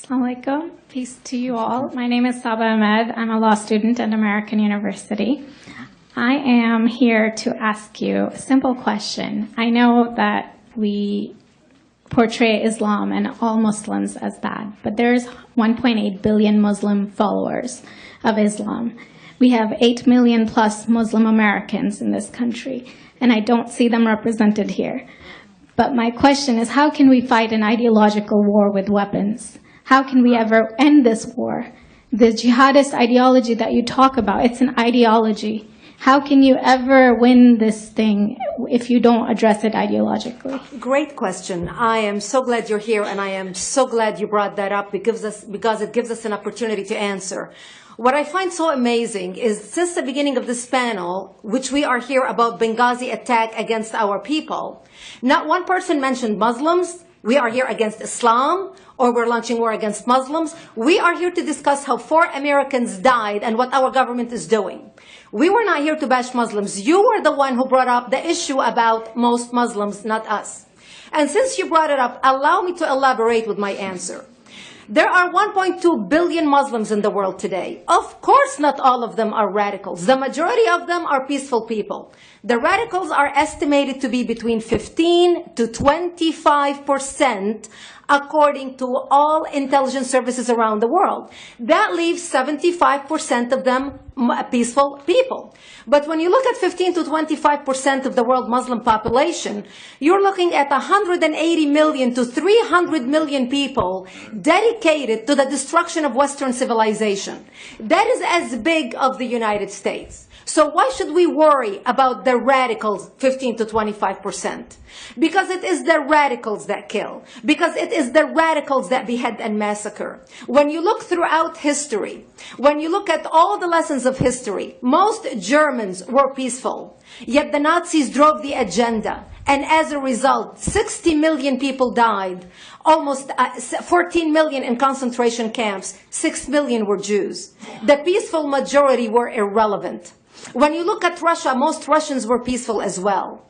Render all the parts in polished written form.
Assalamu alaikum. Peace to you all. My name is Saba Ahmed. I'm a law student at American University. I am here to ask you a simple question. I know that we portray Islam and all Muslims as bad, but there's 1.8 billion Muslim followers of Islam. We have 8 million plus Muslim Americans in this country, and I don't see them represented here. But my question is, how can we fight an ideological war with weapons? How can we ever end this war? The jihadist ideology that you talk about, it's an ideology. How can you ever win this thing if you don't address it ideologically? Great question. I am so glad you're here, and I am so glad you brought that up because it gives us an opportunity to answer. What I find so amazing is since the beginning of this panel, which we are here about Benghazi attack against our people, not one person mentioned Muslims. We are here against Islam, or we're launching war against Muslims. We are here to discuss how 4 Americans died and what our government is doing. We were not here to bash Muslims. You were the one who brought up the issue about most Muslims, not us. And since you brought it up, allow me to elaborate with my answer. There are 1.2 billion Muslims in the world today. Of course, not all of them are radicals. The majority of them are peaceful people. The radicals are estimated to be between 15 to 25%, according to all intelligence services around the world. That leaves 75% of them peaceful people. But when you look at 15 to 25% of the world Muslim population, you're looking at 180 million to 300 million people dedicated to the destruction of Western civilization. That is as big of the United States. So why should we worry about the radicals, 15 to 25%? Because it is the radicals that kill. Because it is the radicals that behead and massacre. When you look throughout history, when you look at all the lessons of history, most Germans were peaceful. Yet the Nazis drove the agenda. And as a result, 60 million people died. Almost 14 million in concentration camps. 6 million were Jews. The peaceful majority were irrelevant. When you look at Russia, most Russians were peaceful as well.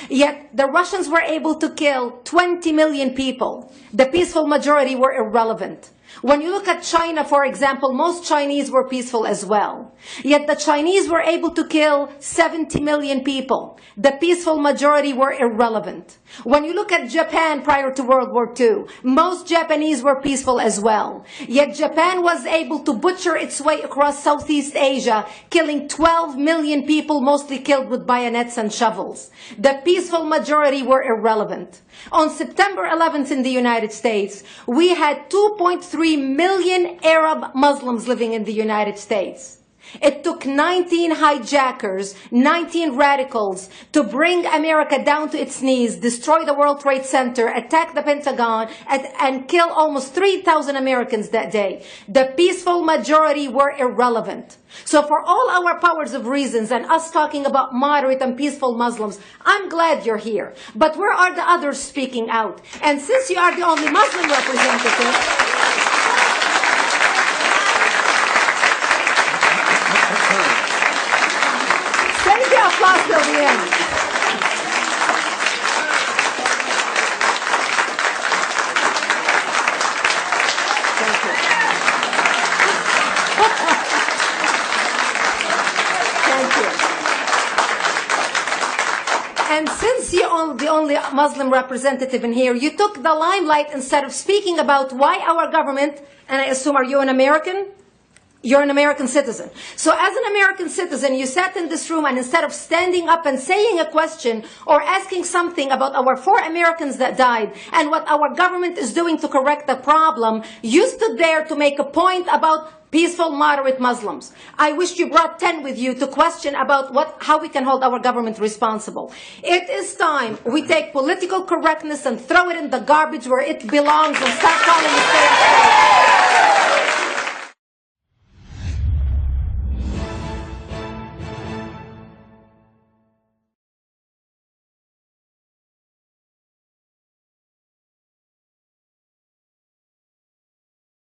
Yet the Russians were able to kill 20 million people. The peaceful majority were irrelevant. When you look at China, for example, most Chinese were peaceful as well. Yet the Chinese were able to kill 70 million people. The peaceful majority were irrelevant. When you look at Japan prior to World War II, most Japanese were peaceful as well. Yet Japan was able to butcher its way across Southeast Asia, killing 12 million people, mostly killed with bayonets and shovels. The peaceful majority were irrelevant. On September 11th in the United States, we had 2.3 million Arab Muslims living in the United States. It took 19 hijackers, 19 radicals to bring America down to its knees, destroy the World Trade Center, attack the Pentagon, and kill almost 3,000 Americans that day. The peaceful majority were irrelevant. So for all our powers of reasons and us talking about moderate and peaceful Muslims, I'm glad you're here. But where are the others speaking out? And since you are the only Muslim representative, save the applause till the end. Thank you. Thank you. And since you're the only Muslim representative in here, you took the limelight instead of speaking about why our government, and I assume, are you an American? You're an American citizen. So as an American citizen, you sat in this room and instead of standing up and saying a question or asking something about our 4 Americans that died and what our government is doing to correct the problem, you stood there to make a point about peaceful, moderate Muslims. I wish you brought 10 with you to question about how we can hold our government responsible. It is time we take political correctness and throw it in the garbage where it belongs and start calling it fair.